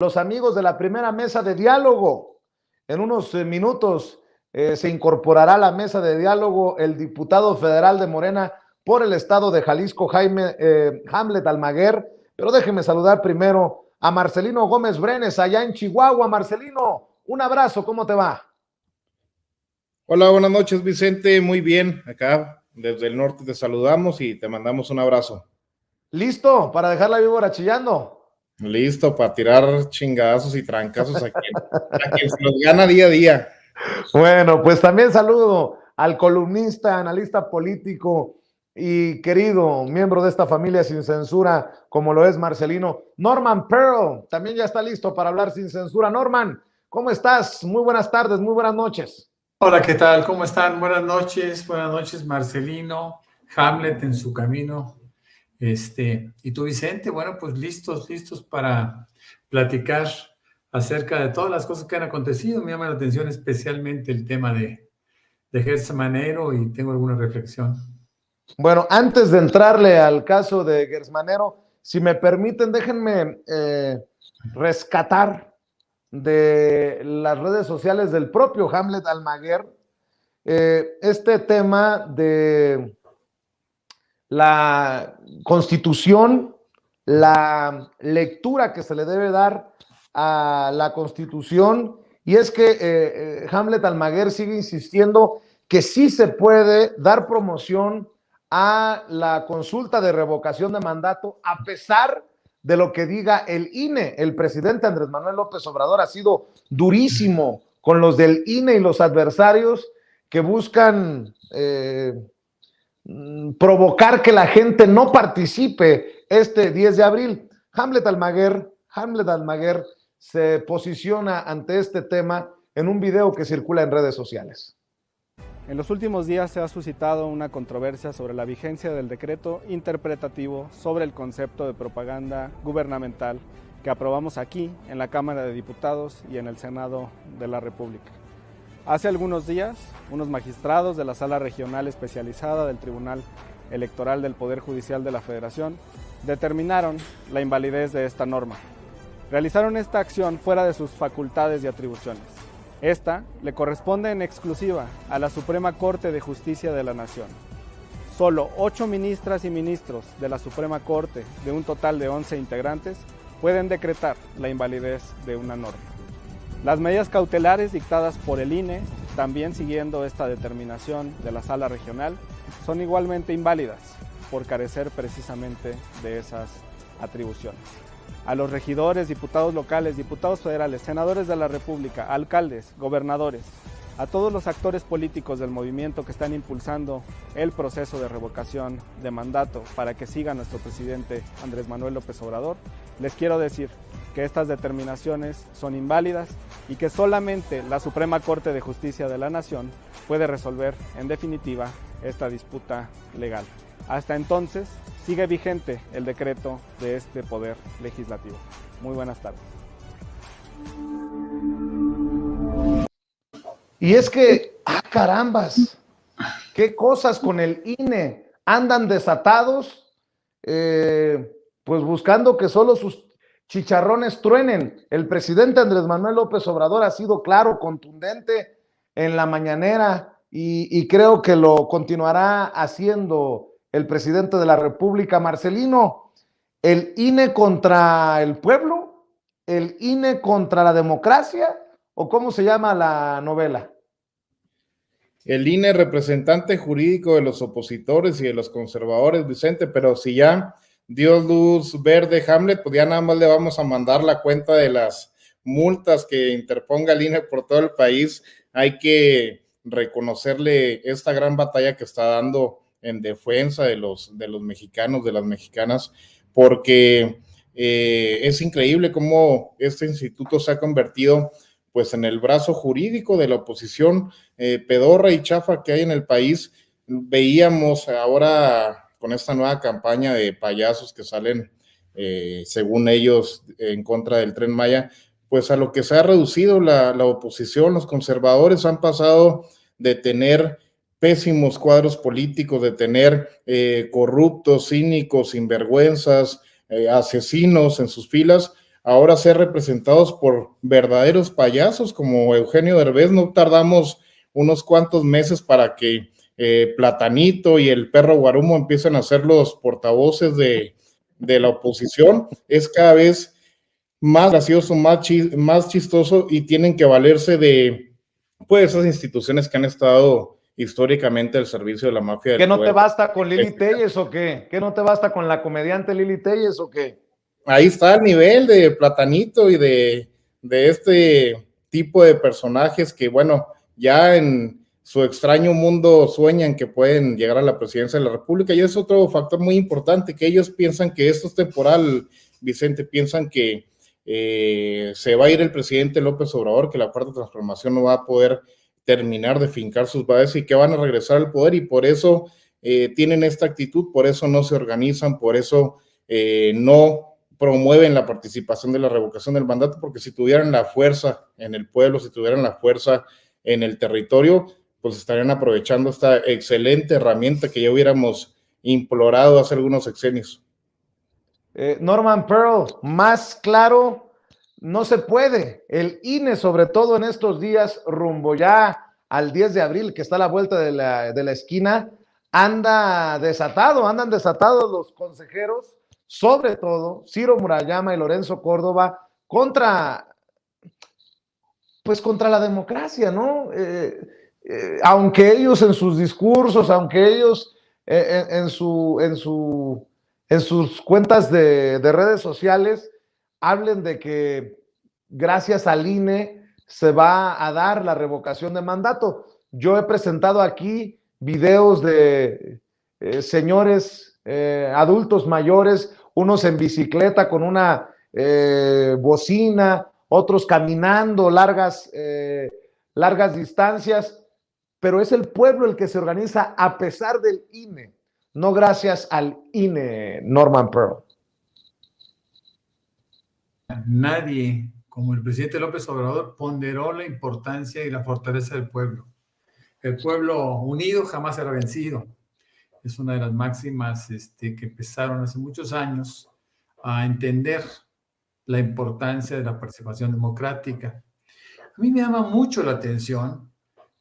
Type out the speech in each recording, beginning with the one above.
los amigos de la primera mesa de diálogo. En unos minutos se incorporará a la mesa de diálogo el diputado federal de Morena por el estado de Jalisco, Hamlet Almaguer. Pero déjenme saludar primero a Marcelino Gómez Brenes, allá en Chihuahua. Marcelino, un abrazo, ¿cómo te va? Hola, buenas noches, Vicente. Muy bien, acá desde el norte te saludamos y te mandamos un abrazo. ¿Listo para dejar la víbora chillando? Listo para tirar chingadazos y trancazos a quien se los gana día a día. Bueno, pues también saludo al columnista, analista político y querido miembro de esta familia sin censura, como lo es Marcelino. Norman Pearl también ya está listo para hablar sin censura. Norman, ¿cómo estás? Muy buenas tardes, muy buenas noches. Hola, ¿qué tal? ¿Cómo están? Buenas noches, Marcelino, Hamlet en su camino. Y tú, Vicente, bueno, pues listos para platicar acerca de todas las cosas que han acontecido. Me llama la atención especialmente el tema de Gertz Manero y tengo alguna reflexión. Bueno, antes de entrarle al caso de Gertz Manero, si me permiten, déjenme rescatar de las redes sociales del propio Hamlet Almaguer este tema de la Constitución, la lectura que se le debe dar a la Constitución, y es que Hamlet Almaguer sigue insistiendo que sí se puede dar promoción a la consulta de revocación de mandato a pesar de lo que diga el INE. El presidente Andrés Manuel López Obrador ha sido durísimo con los del INE y los adversarios que buscan provocar que la gente no participe este 10 de abril. Hamlet Almaguer se posiciona ante este tema en un video que circula en redes sociales. En los últimos días se ha suscitado una controversia sobre la vigencia del decreto interpretativo sobre el concepto de propaganda gubernamental que aprobamos aquí en la Cámara de Diputados y en el Senado de la República. Hace algunos días, unos magistrados de la Sala Regional Especializada del Tribunal Electoral del Poder Judicial de la Federación determinaron la invalidez de esta norma. Realizaron esta acción fuera de sus facultades y atribuciones. Esta le corresponde en exclusiva a la Suprema Corte de Justicia de la Nación. Solo 8 ministras y ministros de la Suprema Corte, de un total de 11 integrantes, pueden decretar la invalidez de una norma. Las medidas cautelares dictadas por el INE, también siguiendo esta determinación de la Sala Regional, son igualmente inválidas por carecer precisamente de esas atribuciones. A los regidores, diputados locales, diputados federales, senadores de la República, alcaldes, gobernadores, a todos los actores políticos del movimiento que están impulsando el proceso de revocación de mandato para que siga nuestro presidente Andrés Manuel López Obrador, les quiero decir que estas determinaciones son inválidas y que solamente la Suprema Corte de Justicia de la Nación puede resolver en definitiva esta disputa legal. Hasta entonces, sigue vigente el decreto de este Poder Legislativo. Muy buenas tardes. Y es que, carambas, qué cosas con el INE, andan desatados, pues buscando que solo sus chicharrones truenen. El presidente Andrés Manuel López Obrador ha sido claro, contundente en la mañanera y creo que lo continuará haciendo el presidente de la República. Marcelino, ¿el INE contra el pueblo? ¿El INE contra la democracia? ¿O cómo se llama la novela? El INE, representante jurídico de los opositores y de los conservadores, Vicente, pero si ya dio luz verde Hamlet, pues ya nada más le vamos a mandar la cuenta de las multas que interponga el INE por todo el país. Hay que reconocerle esta gran batalla que está dando en defensa de los mexicanos, de las mexicanas, porque es increíble cómo este instituto se ha convertido pues en el brazo jurídico de la oposición pedorra y chafa que hay en el país. Veíamos ahora con esta nueva campaña de payasos que salen, según ellos, en contra del Tren Maya, pues a lo que se ha reducido la oposición. Los conservadores han pasado de tener pésimos cuadros políticos, de tener corruptos, cínicos, sinvergüenzas, asesinos en sus filas, ahora ser representados por verdaderos payasos como Eugenio Derbez. No tardamos unos cuantos meses para que Platanito y el perro Guarumo empiecen a ser los portavoces de la oposición. Es cada vez más gracioso, más chistoso, y tienen que valerse de pues esas instituciones que han estado históricamente al servicio de la mafia del ¿Qué no poder. te basta con Lili Telles o qué? ¿Qué no te basta con la comediante Lili Telles o qué? Ahí está el nivel de Platanito y de este tipo de personajes que, bueno, ya en su extraño mundo sueñan que pueden llegar a la presidencia de la República, y es otro factor muy importante, que ellos piensan que esto es temporal, Vicente, piensan que se va a ir el presidente López Obrador, que la Cuarta Transformación no va a poder terminar de fincar sus bases y que van a regresar al poder, y por eso tienen esta actitud, por eso no se organizan, por eso no promueven la participación de la revocación del mandato, porque si tuvieran la fuerza en el pueblo, si tuvieran la fuerza en el territorio, pues estarían aprovechando esta excelente herramienta que ya hubiéramos implorado hace algunos sexenios. Norman Pearl, más claro no se puede. El INE, sobre todo en estos días, rumbo ya al 10 de abril, que está a la vuelta de la esquina, andan desatados los consejeros, sobre todo Ciro Murayama y Lorenzo Córdoba, contra la democracia, ¿no? Aunque ellos en sus discursos, aunque ellos en sus cuentas de redes sociales hablen de que gracias al INE se va a dar la revocación de mandato. Yo he presentado aquí videos de señores adultos mayores, unos en bicicleta con una bocina, otros caminando largas distancias, pero es el pueblo el que se organiza a pesar del INE, no gracias al INE, Norman Pearl. Nadie, como el presidente López Obrador, ponderó la importancia y la fortaleza del pueblo. El pueblo unido jamás será vencido. Es una de las máximas que empezaron hace muchos años a entender la importancia de la participación democrática. A mí me llama mucho la atención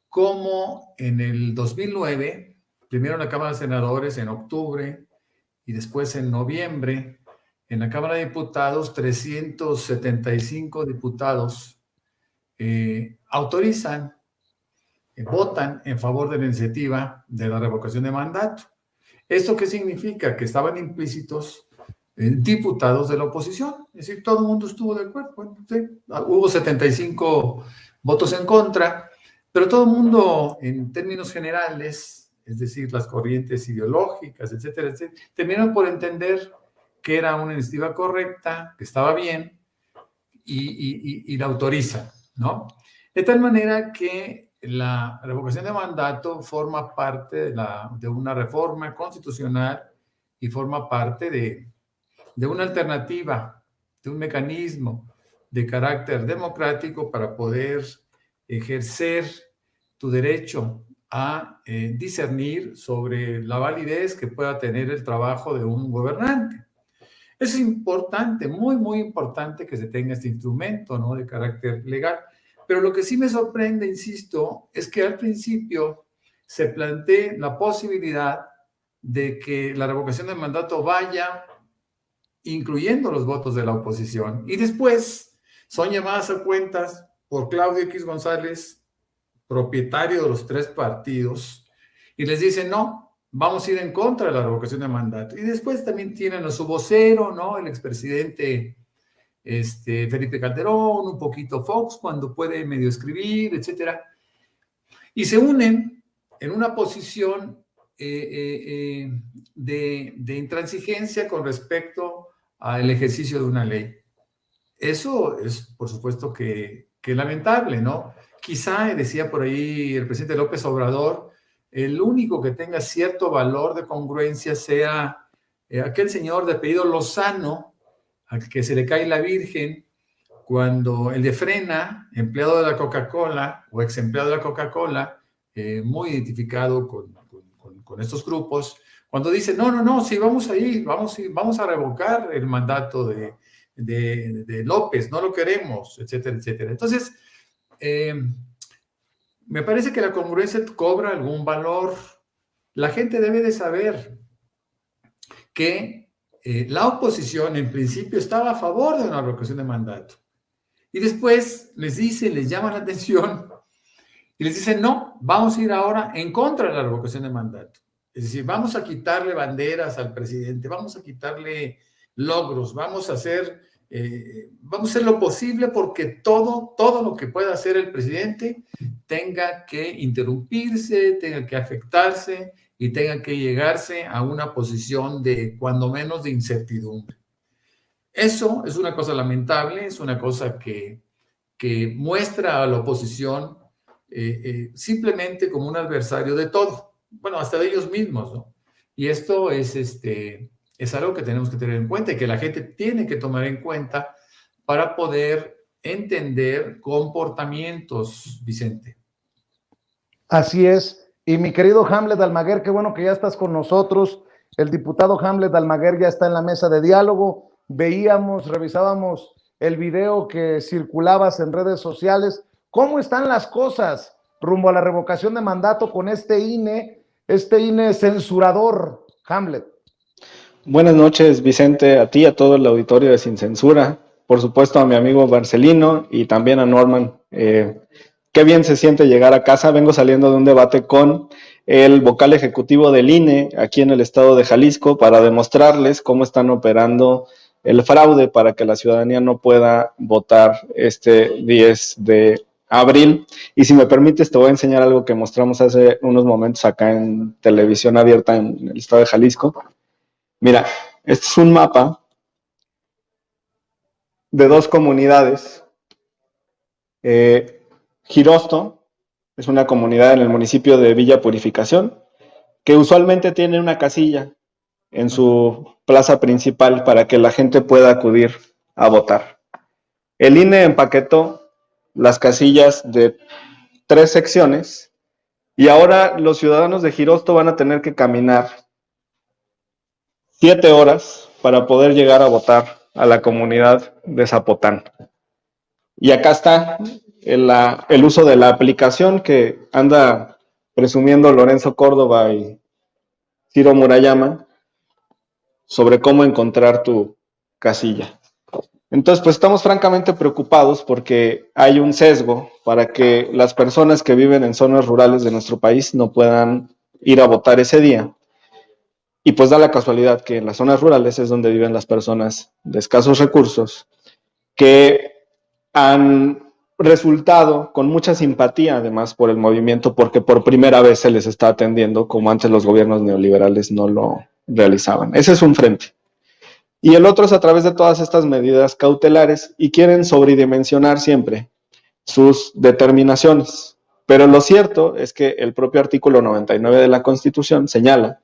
cómo en el 2009, primero en la Cámara de Senadores en octubre y después en noviembre, en la Cámara de Diputados, 375 diputados autorizan, votan en favor de la iniciativa de la revocación de mandato. ¿Esto qué significa? Que estaban implícitos diputados de la oposición, es decir, todo el mundo estuvo de acuerdo. Bueno, sí, hubo 75 votos en contra, pero todo el mundo, en términos generales, es decir, las corrientes ideológicas, etcétera, etcétera, terminaron por entender que era una iniciativa correcta, que estaba bien, y la autorizan, ¿no? De tal manera que la revocación de mandato forma parte de una reforma constitucional y forma parte de una alternativa, de un mecanismo de carácter democrático para poder ejercer tu derecho a discernir sobre la validez que pueda tener el trabajo de un gobernante. Es importante, muy, muy importante que se tenga este instrumento, ¿no?, de carácter legal. Pero lo que sí me sorprende, insisto, es que al principio se plantee la posibilidad de que la revocación del mandato vaya incluyendo los votos de la oposición. Y después son llamadas a cuentas por Claudio X González, propietario de los 3 partidos, y les dicen, no, vamos a ir en contra de la revocación de mandato. Y después también tienen a su vocero, ¿no?, el expresidente Felipe Calderón, un poquito Fox, cuando puede medio escribir, etcétera. Y se unen en una posición de intransigencia con respecto al ejercicio de una ley. Eso es, por supuesto, que lamentable, ¿no? Quizá, decía por ahí el presidente López Obrador, el único que tenga cierto valor de congruencia sea aquel señor de apellido Lozano, al que se le cae la Virgen, cuando el de Frena, empleado de la Coca-Cola o ex empleado de la Coca-Cola, muy identificado con estos grupos, cuando dice, no, sí, vamos a ir, vamos a revocar el mandato de de López, no lo queremos, etcétera, etcétera. Entonces, me parece que la congruencia cobra algún valor. La gente debe de saber que la oposición en principio estaba a favor de una revocación de mandato. Y después les llama la atención y les dicen, no, vamos a ir ahora en contra de la revocación de mandato. Es decir, vamos a quitarle banderas al presidente, vamos a quitarle logros, vamos a hacer lo posible porque todo lo que pueda hacer el presidente tenga que interrumpirse, tenga que afectarse y tenga que llegarse a una posición de, cuando menos, de incertidumbre. Eso es una cosa lamentable, es una cosa que muestra a la oposición simplemente como un adversario de todo, bueno, hasta de ellos mismos, ¿no? Y esto es algo que tenemos que tener en cuenta y que la gente tiene que tomar en cuenta para poder entender comportamientos, Vicente. Así es. Y mi querido Hamlet Almaguer, qué bueno que ya estás con nosotros. El diputado Hamlet Almaguer ya está en la mesa de diálogo. Revisábamos el video que circulabas en redes sociales. ¿Cómo están las cosas rumbo a la revocación de mandato con este INE censurador, Hamlet? Buenas noches, Vicente, a ti, a todo el auditorio de Sin Censura, por supuesto a mi amigo Marcelino y también a Norman. Qué bien se siente llegar a casa. Vengo saliendo de un debate con el vocal ejecutivo del INE aquí en el estado de Jalisco para demostrarles cómo están operando el fraude para que la ciudadanía no pueda votar este 10 de abril. Y si me permites, te voy a enseñar algo que mostramos hace unos momentos acá en televisión abierta en el estado de Jalisco. Mira, este es un mapa de dos comunidades. Girosto es una comunidad en el municipio de Villa Purificación que usualmente tiene una casilla en su plaza principal para que la gente pueda acudir a votar. El INE empaquetó las casillas de 3 secciones y ahora los ciudadanos de Girosto van a tener que caminar 7 horas para poder llegar a votar a la comunidad de Zapotán. Y acá está el uso de la aplicación que anda presumiendo Lorenzo Córdoba y Ciro Murayama sobre cómo encontrar tu casilla. Entonces, pues estamos francamente preocupados porque hay un sesgo para que las personas que viven en zonas rurales de nuestro país no puedan ir a votar ese día. Y pues da la casualidad que en las zonas rurales es donde viven las personas de escasos recursos que han resultado con mucha simpatía además por el movimiento porque por primera vez se les está atendiendo como antes los gobiernos neoliberales no lo realizaban. Ese es un frente. Y el otro es a través de todas estas medidas cautelares y quieren sobredimensionar siempre sus determinaciones. Pero lo cierto es que el propio artículo 99 de la Constitución señala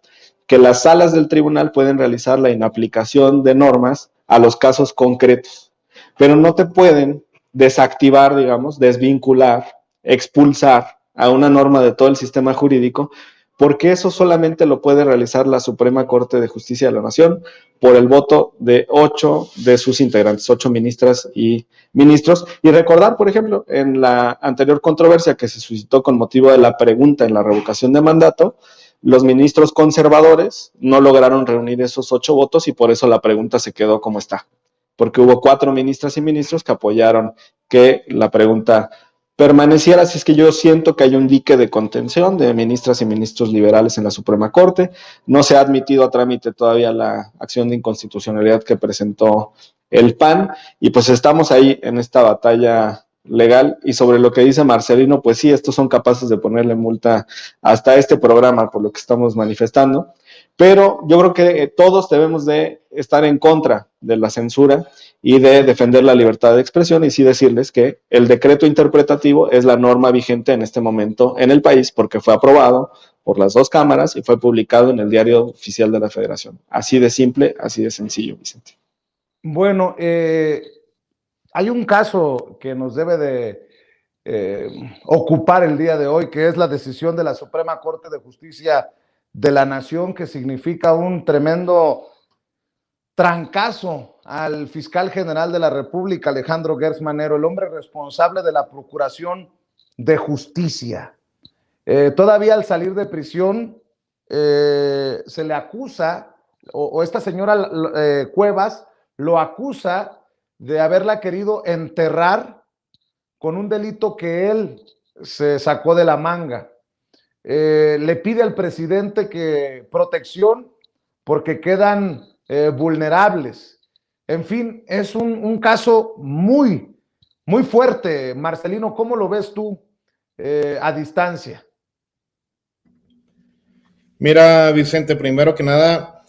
que las salas del tribunal pueden realizar la inaplicación de normas a los casos concretos, pero no te pueden desactivar, digamos, desvincular, expulsar a una norma de todo el sistema jurídico, porque eso solamente lo puede realizar la Suprema Corte de Justicia de la Nación por el voto de 8 de sus integrantes, 8 ministras y ministros. Y recordar, por ejemplo, en la anterior controversia que se suscitó con motivo de la pregunta en la revocación de mandato, los ministros conservadores no lograron reunir esos 8 votos y por eso la pregunta se quedó como está, porque hubo 4 ministras y ministros que apoyaron que la pregunta permaneciera. Así es que yo siento que hay un dique de contención de ministras y ministros liberales en la Suprema Corte. No se ha admitido a trámite todavía la acción de inconstitucionalidad que presentó el PAN y pues estamos ahí en esta batalla legal. Y sobre lo que dice Marcelino, pues sí, estos son capaces de ponerle multa hasta este programa por lo que estamos manifestando, pero yo creo que todos debemos de estar en contra de la censura y de defender la libertad de expresión y sí decirles que el decreto interpretativo es la norma vigente en este momento en el país porque fue aprobado por las 2 cámaras y fue publicado en el Diario Oficial de la Federación. Así de simple, así de sencillo, Vicente. Bueno, hay un caso que nos debe de ocupar el día de hoy, que es la decisión de la Suprema Corte de Justicia de la Nación, que significa un tremendo trancazo al fiscal general de la República, Alejandro Gertz Manero, el hombre responsable de la Procuración de Justicia. Todavía al salir de prisión se le acusa, o esta señora Cuevas lo acusa de haberla querido enterrar con un delito que él se sacó de la manga. Le pide al presidente que protección porque quedan vulnerables. En fin, es un caso muy, muy fuerte. Marcelino, ¿cómo lo ves tú a distancia? Mira, Vicente, primero que nada,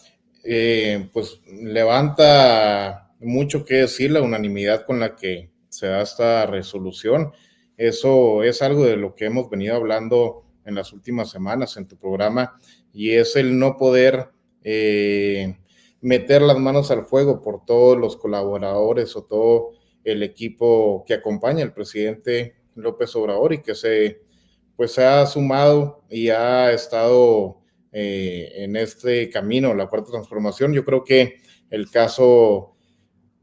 pues levanta mucho que decir la unanimidad con la que se da esta resolución. Eso es algo de lo que hemos venido hablando en las últimas semanas en tu programa, y es el no poder meter las manos al fuego por todos los colaboradores o todo el equipo que acompaña al presidente López Obrador y que se ha sumado y ha estado en este camino, la cuarta transformación. Yo creo que el caso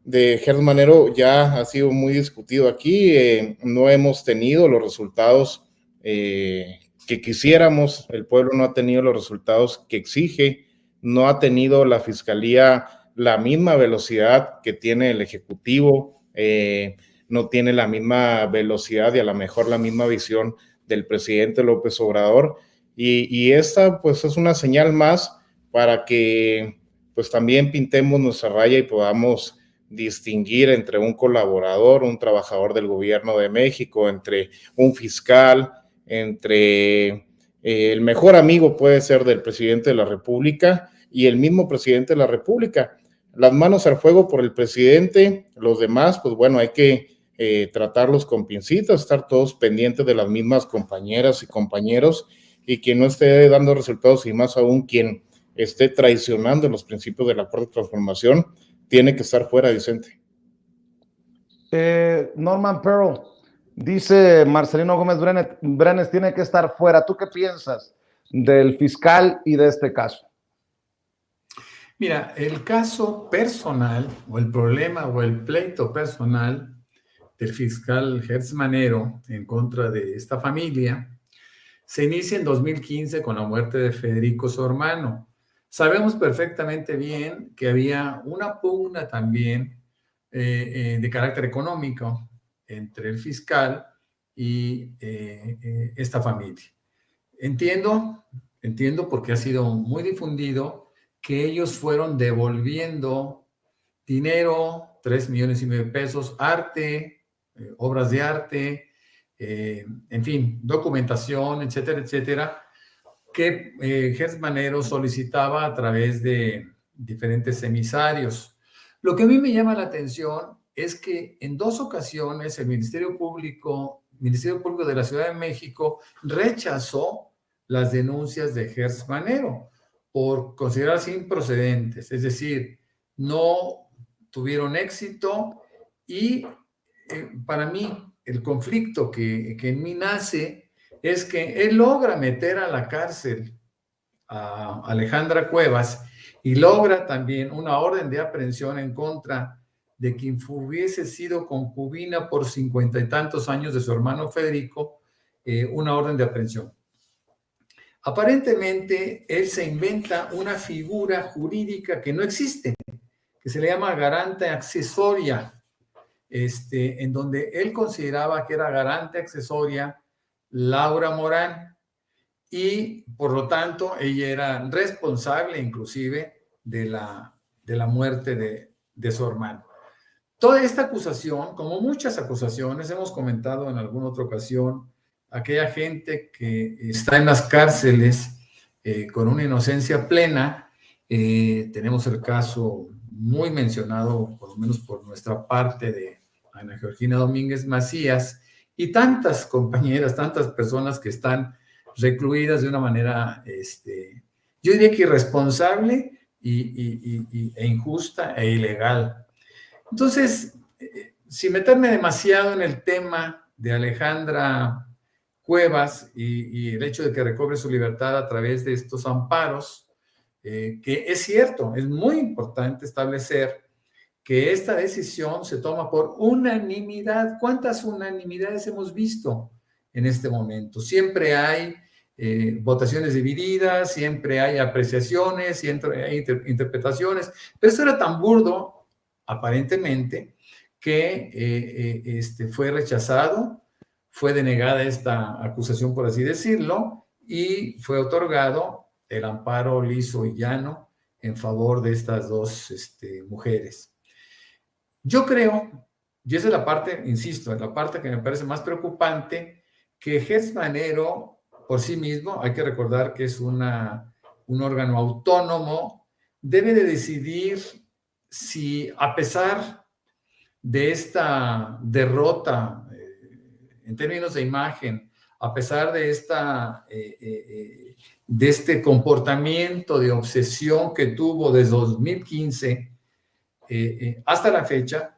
de Gertz Manero ya ha sido muy discutido aquí. No hemos tenido los resultados que quisiéramos, el pueblo no ha tenido los resultados que exige, no ha tenido la fiscalía la misma velocidad que tiene el Ejecutivo, no tiene la misma velocidad y a lo mejor la misma visión del presidente López Obrador, y esta pues es una señal más para que pues también pintemos nuestra raya y podamos distinguir entre un colaborador, un trabajador del gobierno de México, entre un fiscal, entre el mejor amigo puede ser del presidente de la República y el mismo presidente de la República. Las manos al fuego por el presidente, los demás, pues bueno, hay que tratarlos con pincitas, estar todos pendientes de las mismas compañeras y compañeros, y quien no esté dando resultados, y más aún quien esté traicionando los principios de la cuarta transformación, tiene que estar fuera, Vicente. Norman Pearl, dice Marcelino Gómez Brenes, tiene que estar fuera. ¿Tú qué piensas del fiscal y de este caso? Mira, el caso personal, o el problema, o el pleito personal del fiscal Gertz Manero en contra de esta familia se inicia en 2015 con la muerte de Federico, su hermano. Sabemos perfectamente bien que había una pugna también de carácter económico entre el fiscal y esta familia. Entiendo porque ha sido muy difundido que ellos fueron devolviendo dinero, 3,5 millones de pesos, arte, obras de arte, en fin, documentación, etcétera, etcétera, que Gertz Manero solicitaba a través de diferentes emisarios. Lo que a mí me llama la atención es que en 2 ocasiones el Ministerio Público de la Ciudad de México rechazó las denuncias de Gertz Manero por considerarse improcedentes, es decir, no tuvieron éxito, y para mí el conflicto que en mí nace es que él logra meter a la cárcel a Alejandra Cuevas y logra también una orden de aprehensión en contra de quien hubiese sido concubina por 50 y tantos años de su hermano Federico, una orden de aprehensión. Aparentemente, él se inventa una figura jurídica que no existe, que se le llama garante accesoria, en donde él consideraba que era garante accesoria Laura Morán, y por lo tanto ella era responsable inclusive de la muerte de su hermano. Toda esta acusación, como muchas acusaciones, hemos comentado en alguna otra ocasión, aquella gente que está en las cárceles con una inocencia plena, tenemos el caso muy mencionado, por lo menos por nuestra parte, de Ana Georgina Domínguez Macías, y tantas compañeras, tantas personas que están recluidas de una manera, yo diría que irresponsable e injusta e ilegal. Entonces, sin meterme demasiado en el tema de Alejandra Cuevas y el hecho de que recobre su libertad a través de estos amparos, que es cierto, es muy importante establecer que esta decisión se toma por unanimidad. ¿Cuántas unanimidades hemos visto en este momento? Siempre hay votaciones divididas, siempre hay apreciaciones, siempre hay interpretaciones, pero eso era tan burdo, aparentemente, que fue rechazado, fue denegada esta acusación, por así decirlo, y fue otorgado el amparo liso y llano en favor de estas dos mujeres. Yo creo, y esa es la parte, insisto, es la parte que me parece más preocupante, que Gertz Manero, por sí mismo, hay que recordar que es un órgano autónomo, debe de decidir si, a pesar de esta derrota en términos de imagen, a pesar de este comportamiento de obsesión que tuvo desde 2015 hasta la fecha,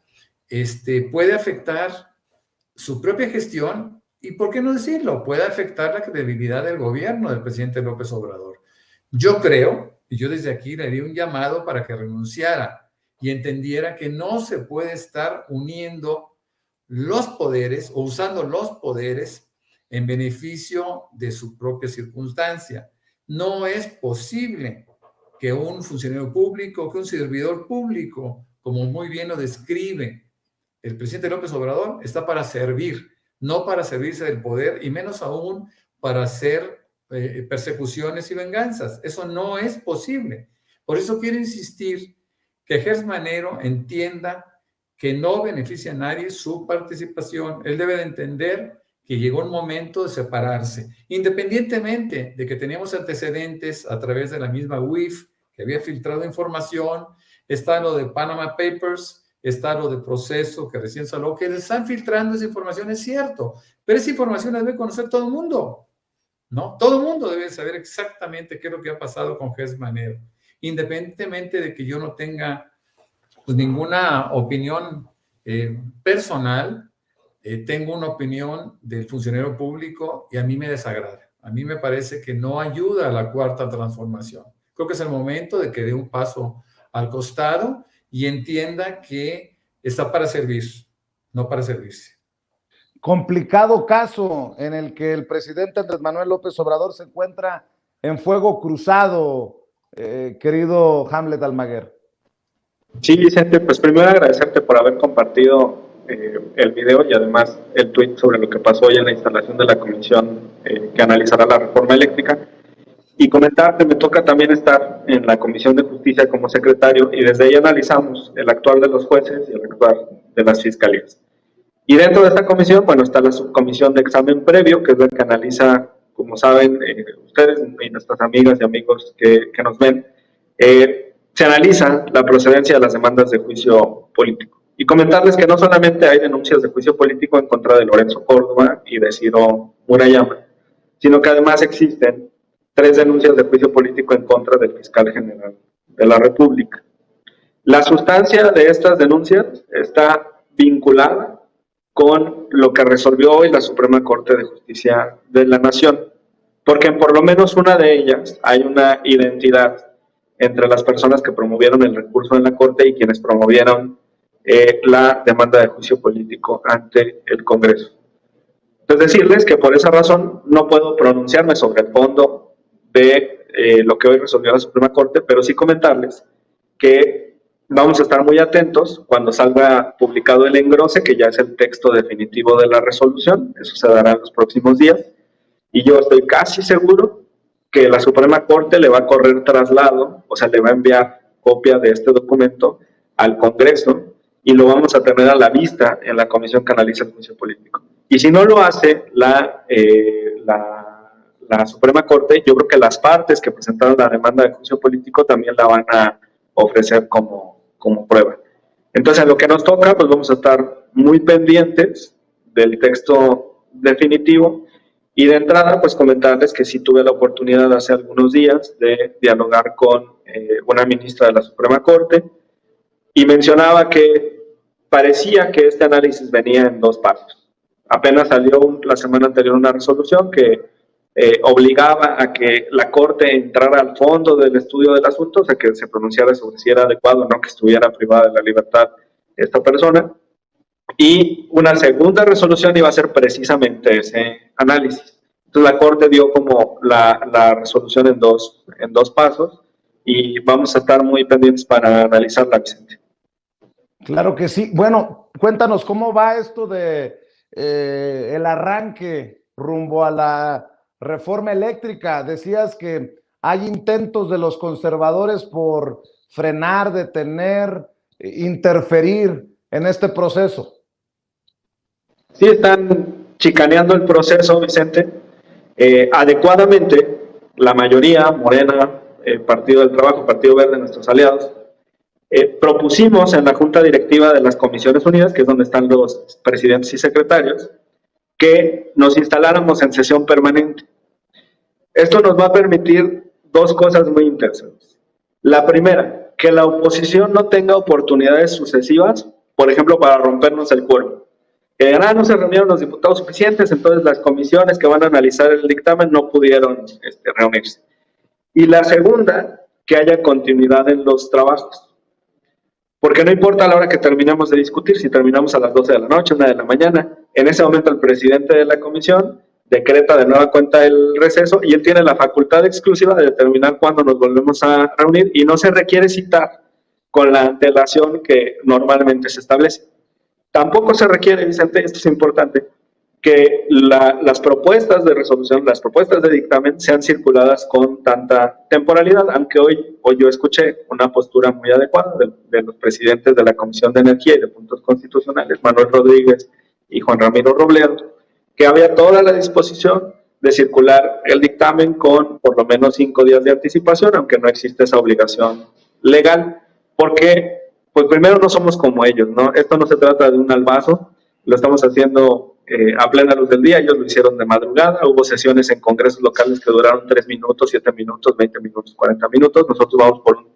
puede afectar su propia gestión y, ¿por qué no decirlo?, puede afectar la credibilidad del gobierno del presidente López Obrador. Yo creo, y yo desde aquí le di un llamado para que renunciara y entendiera que no se puede estar uniendo los poderes o usando los poderes en beneficio de su propia circunstancia. No es posible que un funcionario público, que un servidor público, como muy bien lo describe el presidente López Obrador, está para servir, no para servirse del poder y menos aún para hacer persecuciones y venganzas. Eso no es posible. Por eso quiero insistir que Gertz Manero entienda que no beneficia a nadie su participación. Él debe de entender que llegó un momento de separarse, independientemente de que teníamos antecedentes a través de la misma UIF, que había filtrado información. Está lo de Panama Papers, está lo de Proceso, que recién salió, que le están filtrando esa información, es cierto, pero esa información la debe conocer todo el mundo, ¿no? Todo el mundo debe saber exactamente qué es lo que ha pasado con Gertz Manero, independientemente de que yo no tenga pues ninguna opinión personal. Tengo una opinión del funcionario público y a mí me desagrada. A mí me parece que no ayuda a la cuarta transformación. Creo que es el momento de que dé un paso al costado y entienda que está para servir, no para servirse. Complicado caso en el que el presidente Andrés Manuel López Obrador se encuentra en fuego cruzado, querido Hamlet Almaguer. Sí, Vicente, pues primero agradecerte por haber compartido el video y además el tweet sobre lo que pasó hoy en la instalación de la comisión que analizará la reforma eléctrica. Y comentarte, me toca también estar en la Comisión de Justicia como secretario y desde ahí analizamos el actuar de los jueces y el actuar de las fiscalías. Y dentro de esta comisión, bueno, está la subcomisión de examen previo, que es la que analiza, como saben ustedes y nuestras amigas y amigos que nos ven, se analiza la procedencia de las demandas de juicio político. Y comentarles que no solamente hay denuncias de juicio político en contra de Lorenzo Córdoba y de Ciro Murayama, sino que además existen 3 denuncias de juicio político en contra del fiscal general de la República. La sustancia de estas denuncias está vinculada con lo que resolvió hoy la Suprema Corte de Justicia de la Nación, porque en por lo menos una de ellas hay una identidad entre las personas que promovieron el recurso en la Corte y quienes promovieron la demanda de juicio político ante el Congreso. Entonces decirles que por esa razón no puedo pronunciarme sobre el fondo de lo que hoy resolvió la Suprema Corte, pero sí comentarles que vamos a estar muy atentos cuando salga publicado el engrose, que ya es el texto definitivo de la resolución. Eso se dará en los próximos días, y yo estoy casi seguro que la Suprema Corte le va a correr traslado, o sea, le va a enviar copia de este documento al Congreso y lo vamos a tener a la vista en la comisión que analiza el juicio político. Y si no lo hace la Suprema Corte, yo creo que las partes que presentaron la demanda de juicio político también la van a ofrecer como prueba. Entonces, a lo que nos toca, pues vamos a estar muy pendientes del texto definitivo. Y de entrada, pues comentarles que sí tuve la oportunidad hace algunos días de dialogar con una ministra de la Suprema Corte y mencionaba que parecía que este análisis venía en 2 pasos. Apenas salió la semana anterior una resolución que obligaba a que la Corte entrara al fondo del estudio del asunto, o sea, que se pronunciara sobre si era adecuado o no que estuviera privada de la libertad esta persona. Y una segunda resolución iba a ser precisamente ese análisis. Entonces la Corte dio como la resolución en dos pasos y vamos a estar muy pendientes para analizarla, Vicente. Claro que sí. Bueno, cuéntanos cómo va esto de el arranque rumbo a la reforma eléctrica. Decías que hay intentos de los conservadores por frenar, detener, interferir en este proceso. Sí, están chicaneando el proceso, Vicente. Adecuadamente, la mayoría, Morena, Partido del Trabajo, Partido Verde, nuestros aliados, propusimos en la Junta Directiva de las Comisiones Unidas, que es donde están los presidentes y secretarios, que nos instaláramos en sesión permanente. Esto nos va a permitir dos cosas muy interesantes. La primera, que la oposición no tenga oportunidades sucesivas, por ejemplo, para rompernos el cuerpo. Que no se reunieron los diputados suficientes, entonces las comisiones que van a analizar el dictamen no pudieron reunirse. Y la segunda, que haya continuidad en los trabajos. Porque no importa a la hora que terminemos de discutir, si terminamos a las 12 de la noche, 1 de la mañana, en ese momento el presidente de la comisión decreta de nueva cuenta el receso y él tiene la facultad exclusiva de determinar cuándo nos volvemos a reunir y no se requiere citar con la antelación que normalmente se establece. Tampoco se requiere, Vicente, esto es importante, que las propuestas de resolución, las propuestas de dictamen sean circuladas con tanta temporalidad, aunque hoy yo escuché una postura muy adecuada de los presidentes de la Comisión de Energía y de Puntos Constitucionales, Manuel Rodríguez y Juan Ramiro Robledo, que había toda la disposición de circular el dictamen con por lo menos 5 días de anticipación, aunque no existe esa obligación legal, porque pues primero no somos como ellos, ¿no? Esto no se trata de un albazo, lo estamos haciendo a plena luz del día, ellos lo hicieron de madrugada, hubo sesiones en congresos locales que duraron 3 minutos, 7 minutos, 20 minutos, 40 minutos, nosotros vamos por un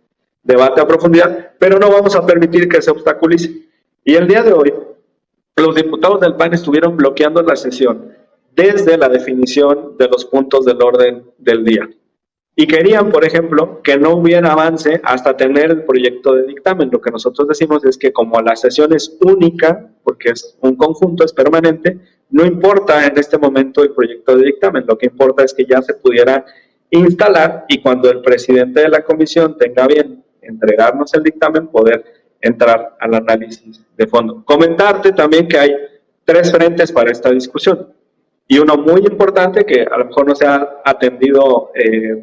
debate a profundidad, pero no vamos a permitir que se obstaculice. Y el día de hoy, los diputados del PAN estuvieron bloqueando la sesión desde la definición de los puntos del orden del día. Y querían, por ejemplo, que no hubiera avance hasta tener el proyecto de dictamen. Lo que nosotros decimos es que como la sesión es única, porque es un conjunto, es permanente, no importa en este momento el proyecto de dictamen. Lo que importa es que ya se pudiera instalar y cuando el presidente de la comisión tenga bien entregarnos el dictamen, poder entrar al análisis de fondo. Comentarte también que hay 3 frentes para esta discusión. Y uno muy importante que a lo mejor no se ha atendido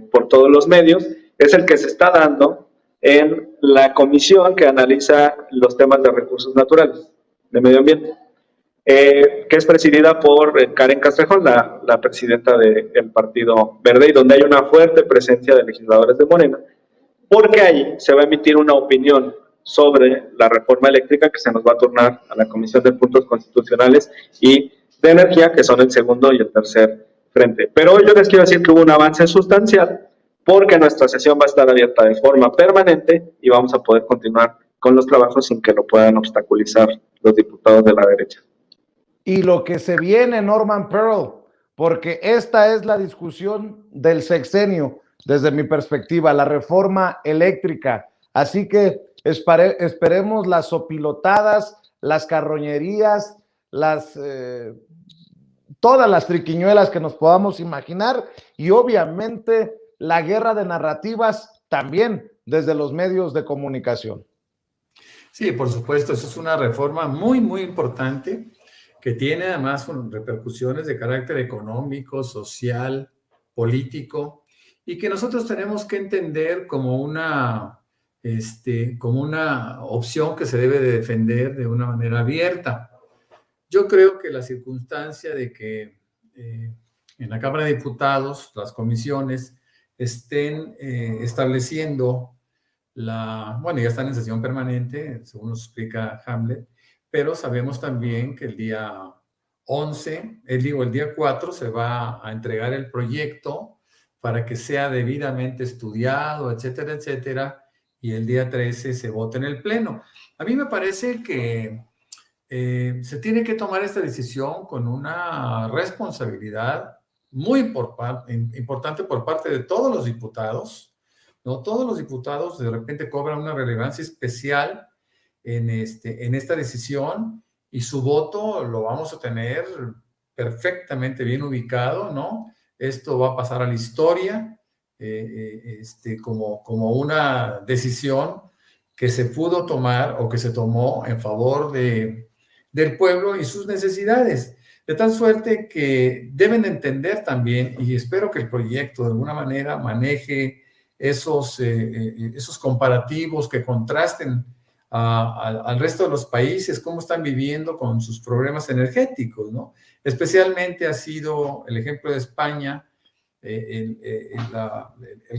por todos los medios, es el que se está dando en la comisión que analiza los temas de recursos naturales, de medio ambiente, que es presidida por Karen Castrejón, la presidenta del Partido Verde, y donde hay una fuerte presencia de legisladores de Morena, porque ahí se va a emitir una opinión sobre la reforma eléctrica que se nos va a turnar a la Comisión de Puntos Constitucionales y de Energía, que son el segundo y el tercer frente. Pero hoy yo les quiero decir que hubo un avance sustancial porque nuestra sesión va a estar abierta de forma permanente y vamos a poder continuar con los trabajos sin que lo puedan obstaculizar los diputados de la derecha. Y lo que se viene, Norman Pearl, porque esta es la discusión del sexenio, desde mi perspectiva, la reforma eléctrica. Así que esperemos las sopilotadas, las carroñerías, todas las triquiñuelas que nos podamos imaginar y obviamente la guerra de narrativas también desde los medios de comunicación. Sí, por supuesto, eso es una reforma muy, muy importante que tiene además repercusiones de carácter económico, social, político y que nosotros tenemos que entender como una opción que se debe de defender de una manera abierta. Yo creo que la circunstancia de que en la Cámara de Diputados las comisiones estén estableciendo ya están en sesión permanente, según nos explica Hamlet, pero sabemos también que el día 4 se va a entregar el proyecto para que sea debidamente estudiado, etcétera, etcétera, y el día 13 se vote en el Pleno. A mí me parece que se tiene que tomar esta decisión con una responsabilidad muy importante por parte de todos los diputados, ¿no? Todos los diputados de repente cobran una relevancia especial en esta decisión, y su voto lo vamos a tener perfectamente bien ubicado, ¿no? Esto va a pasar a la historia como una decisión que se pudo tomar o que se tomó en favor del pueblo y sus necesidades. De tal suerte que deben entender también, y espero que el proyecto de alguna manera maneje esos comparativos que contrasten al resto de los países, cómo están viviendo con sus problemas energéticos, ¿no? Especialmente ha sido el ejemplo de España, el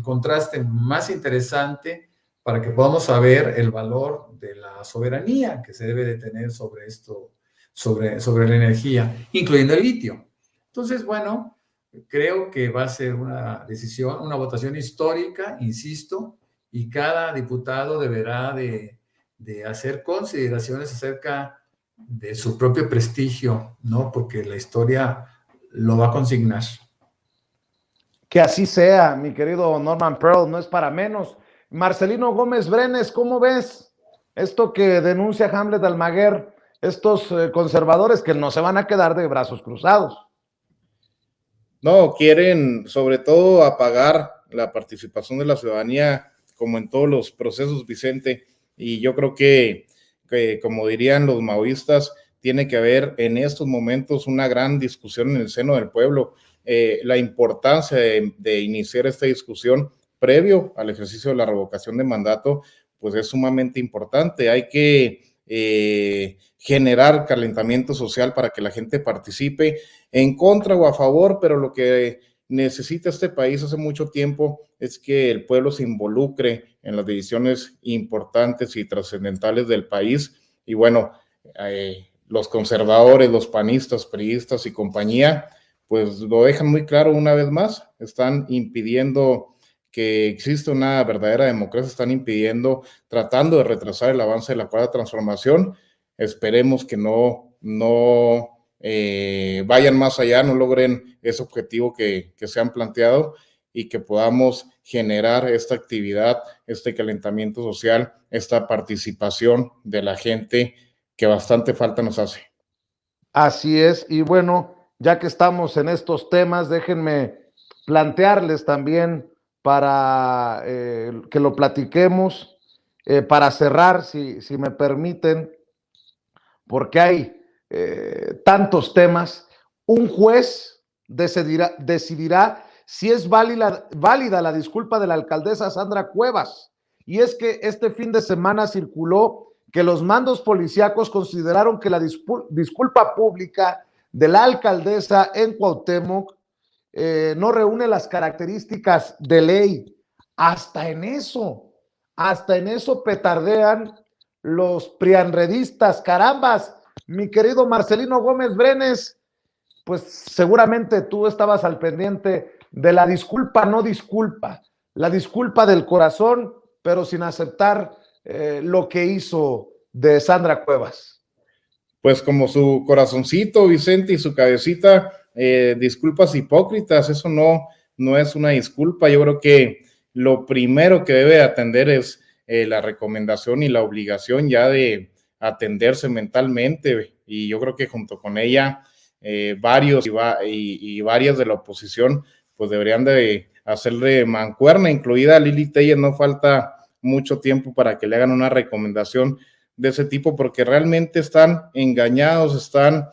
contraste más interesante para que podamos saber el valor de la soberanía que se debe de tener sobre esto, sobre la energía, incluyendo el litio. Entonces, bueno, creo que va a ser una decisión, una votación histórica, insisto, y cada diputado deberá de hacer consideraciones acerca de su propio prestigio, ¿no? Porque la historia lo va a consignar. Que así sea, mi querido Norman Pearl, no es para menos. Marcelino Gómez Brenes, ¿cómo ves esto que denuncia Hamlet Almaguer, estos conservadores que no se van a quedar de brazos cruzados? No, quieren sobre todo apagar la participación de la ciudadanía, como en todos los procesos, Vicente, y yo creo que como dirían los maoístas, tiene que haber en estos momentos una gran discusión en el seno del pueblo. La importancia de iniciar esta discusión previo al ejercicio de la revocación de mandato, pues es sumamente importante. Hay que generar calentamiento social para que la gente participe en contra o a favor, pero lo que necesita este país hace mucho tiempo es que el pueblo se involucre en las decisiones importantes y trascendentales del país. Y bueno, los conservadores, los panistas, priistas y compañía, pues lo dejan muy claro una vez más, están impidiendo que exista una verdadera democracia, están impidiendo, tratando de retrasar el avance de la cuarta transformación. Esperemos que no vayan más allá, no logren ese objetivo que se han planteado y que podamos generar esta actividad, este calentamiento social, esta participación de la gente que bastante falta nos hace. Así es, y bueno, ya que estamos en estos temas, déjenme plantearles también para que lo platiquemos, para cerrar, si me permiten, porque hay tantos temas. Un juez decidirá si es válida la disculpa de la alcaldesa Sandra Cuevas. Y es que este fin de semana circuló que los mandos policíacos consideraron que la disculpa pública de la alcaldesa en Cuauhtémoc no reúne las características de ley. Hasta en eso petardean los prianredistas. Carambas, mi querido Marcelino Gómez Brenes, pues seguramente tú estabas al pendiente de la disculpa, no disculpa, la disculpa del corazón, pero sin aceptar lo que hizo de Sandra Cuevas. Pues como su corazoncito, Vicente, y su cabecita, disculpas hipócritas, eso no es una disculpa. Yo creo que lo primero que debe atender es la recomendación y la obligación ya de atenderse mentalmente, y yo creo que junto con ella varios y varias de la oposición pues deberían de hacerle mancuerna, incluida Lili Telles. No falta mucho tiempo para que le hagan una recomendación de ese tipo, porque realmente están engañados, están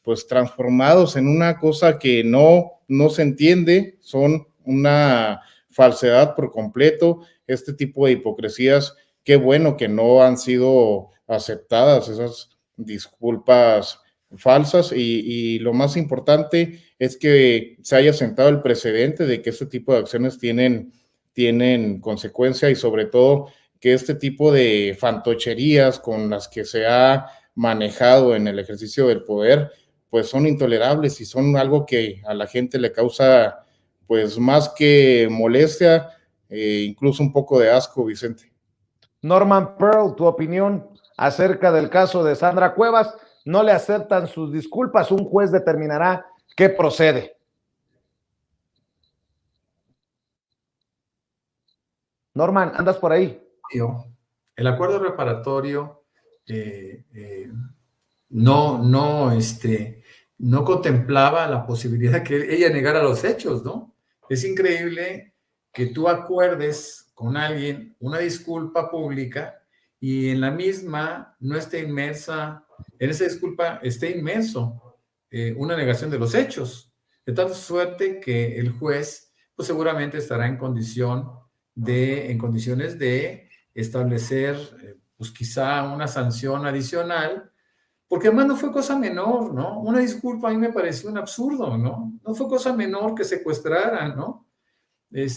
pues transformados en una cosa que no se entiende, son una falsedad por completo. Este tipo de hipocresías, qué bueno que no han sido aceptadas esas disculpas falsas, y lo más importante es que se haya sentado el precedente de que este tipo de acciones tienen consecuencia, y sobre todo que este tipo de fantocherías con las que se ha manejado en el ejercicio del poder pues son intolerables y son algo que a la gente le causa pues más que molestia, incluso un poco de asco, Vicente. Norman Pearl, tu opinión acerca del caso de Sandra Cuevas. No le aceptan sus disculpas, un juez determinará ¿Qué procede? Norman, ¿andas por ahí? El acuerdo reparatorio no contemplaba la posibilidad que ella negara los hechos, ¿no? Es increíble que tú acuerdes con alguien una disculpa pública y en la misma no esté inmersa, en esa disculpa esté inmerso una negación de los hechos, de tal suerte que el juez pues seguramente estará en condiciones de establecer pues quizá una sanción adicional, porque además no fue cosa menor, ¿no? Una disculpa a mí me pareció un absurdo, ¿no? No fue cosa menor que secuestraran, ¿no? En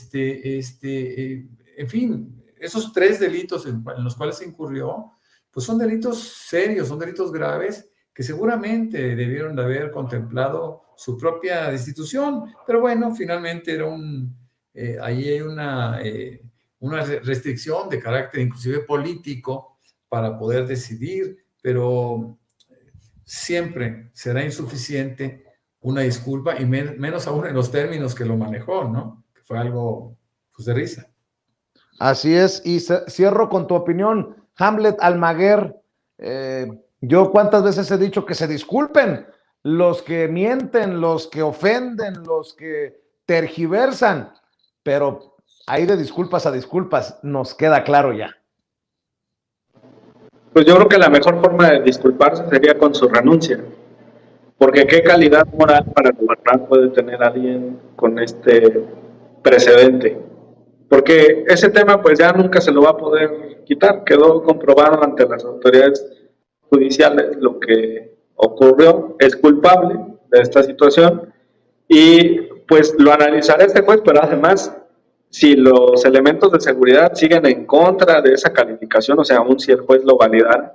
fin, esos 3 delitos en los cuales se incurrió, pues son delitos serios, son delitos graves que seguramente debieron de haber contemplado su propia destitución, pero bueno, finalmente era ahí hay una restricción de carácter inclusive político para poder decidir, pero siempre será insuficiente una disculpa y menos aún en los términos que lo manejó, ¿no? Que fue algo pues de risa. Así es, y cierro con tu opinión, Hamlet Almaguer. Yo cuántas veces he dicho que se disculpen los que mienten, los que ofenden, los que tergiversan, pero hay de disculpas a disculpas, nos queda claro ya. Pues yo creo que la mejor forma de disculparse sería con su renuncia, porque qué calidad moral para gobernar puede tener alguien con este precedente, porque ese tema pues ya nunca se lo va a poder quitar, quedó comprobado ante las autoridades judiciales lo que ocurrió, es culpable de esta situación y pues lo analizará este juez, pero además si los elementos de seguridad siguen en contra de esa calificación, o sea, aún si el juez lo validara,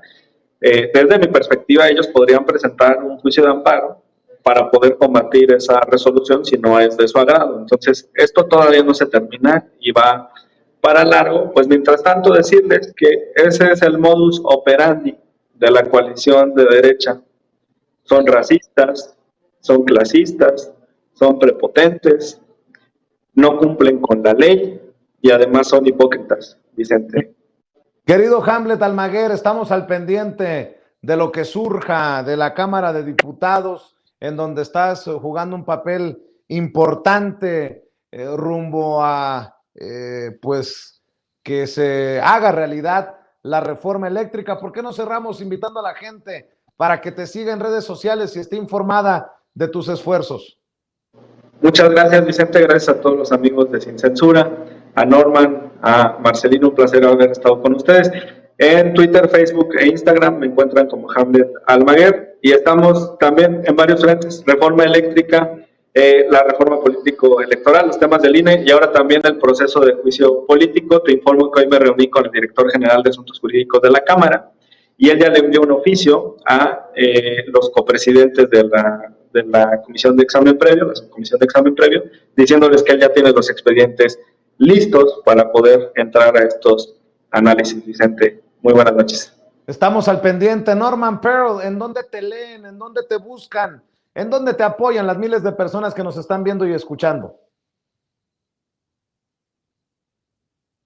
desde mi perspectiva ellos podrían presentar un juicio de amparo para poder combatir esa resolución si no es de su agrado. Entonces, esto todavía no se termina y va para largo. Pues mientras tanto decirles que ese es el modus operandi de la coalición de derecha. Son racistas, son clasistas, son prepotentes, no cumplen con la ley y además son hipócritas, Vicente. Querido Hamlet Almaguer, estamos al pendiente de lo que surja de la Cámara de Diputados, en donde estás jugando un papel importante rumbo a pues que se haga realidad la reforma eléctrica. ¿Por qué no cerramos invitando a la gente para que te siga en redes sociales y esté informada de tus esfuerzos? Muchas gracias, Vicente, gracias a todos los amigos de Sin Censura, a Norman, a Marcelino, un placer haber estado con ustedes. En Twitter, Facebook e Instagram me encuentran como Hamlet Almaguer y estamos también en varios frentes, reforma eléctrica, la reforma político-electoral, los temas del INE y ahora también el proceso de juicio político. Te informo que hoy me reuní con el director general de Asuntos Jurídicos de la Cámara y él ya le envió un oficio a los copresidentes de la Comisión de Examen Previo, la Subcomisión de Examen Previo, diciéndoles que él ya tiene los expedientes listos para poder entrar a estos análisis. Vicente, muy buenas noches. Estamos al pendiente. Norman Pearl, ¿en dónde te leen? ¿En dónde te buscan? ¿En dónde te apoyan las miles de personas que nos están viendo y escuchando?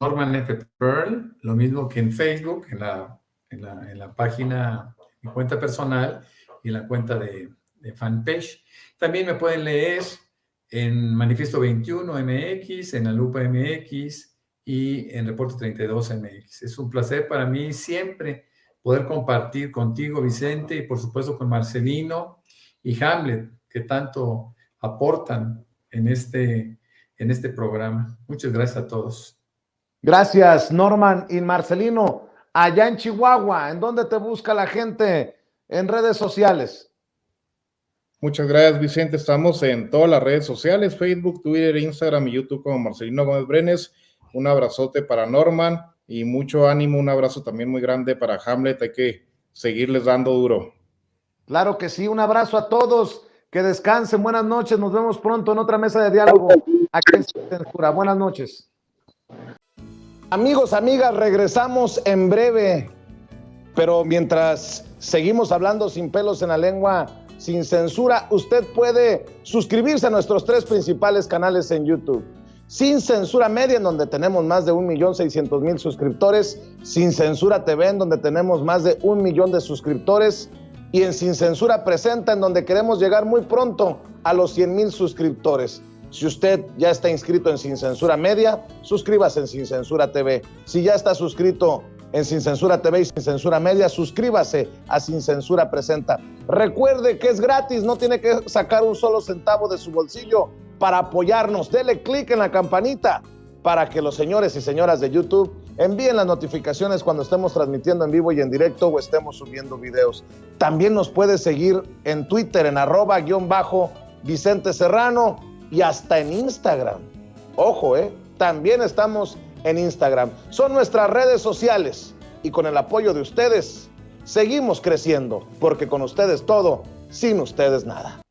Norman F. Pearl, lo mismo que en Facebook, en la página, mi cuenta personal y en la cuenta de fanpage. También me pueden leer en Manifiesto 21 MX, en La Lupa MX y en Reporte 32 MX. Es un placer para mí siempre poder compartir contigo, Vicente, y por supuesto con Marcelino y Hamlet, que tanto aportan en este programa. Muchas gracias a todos. Gracias, Norman y Marcelino. Allá en Chihuahua, ¿en dónde te busca la gente en redes sociales? Muchas gracias, Vicente. Estamos en todas las redes sociales, Facebook, Twitter, Instagram y YouTube como Marcelino Gómez Brenes. Un abrazote para Norman y mucho ánimo. Un abrazo también muy grande para Hamlet. Hay que seguirles dando duro. Claro que sí. Un abrazo a todos. Que descansen. Buenas noches. Nos vemos pronto en otra mesa de diálogo aquí en Sin Censura. Buenas noches. Amigos, amigas, regresamos en breve. Pero mientras seguimos hablando sin pelos en la lengua, sin censura, usted puede suscribirse a nuestros 3 principales canales en YouTube. Sin Censura Media, en donde tenemos más de 1.600.000 suscriptores. Sin Censura TV, en donde tenemos más de 1 millón de suscriptores. Y en Sin Censura Presenta, en donde queremos llegar muy pronto a los 100,000 suscriptores. Si usted ya está inscrito en Sin Censura Media, suscríbase en Sin Censura TV. Si ya está suscrito en Sin Censura TV y Sin Censura Media, suscríbase a Sin Censura Presenta. Recuerde que es gratis, no tiene que sacar un solo centavo de su bolsillo para apoyarnos. Dele clic en la campanita para que los señores y señoras de YouTube envíen las notificaciones cuando estemos transmitiendo en vivo y en directo o estemos subiendo videos. También nos puede seguir en Twitter en @Vicente Serrano y hasta en Instagram. Ojo, también estamos en Instagram. Son nuestras redes sociales y con el apoyo de ustedes seguimos creciendo, porque con ustedes todo, sin ustedes nada.